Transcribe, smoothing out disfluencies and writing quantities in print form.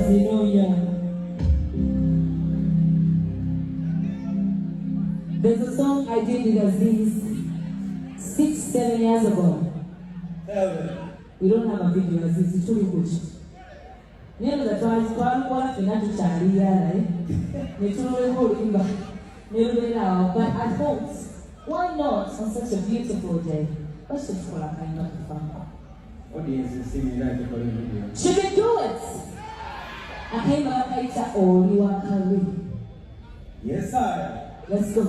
There's a song I did with Aziz 6-7 years ago. We don't have a video, Aziz. It's too good. You know that one financial charity, right? But I thought, why not on such a beautiful day? Let's just call a kind of fun. Audience is singing like a video. Should we do it? I came up later, oh, you are Kari. Yes, sir. Let's go.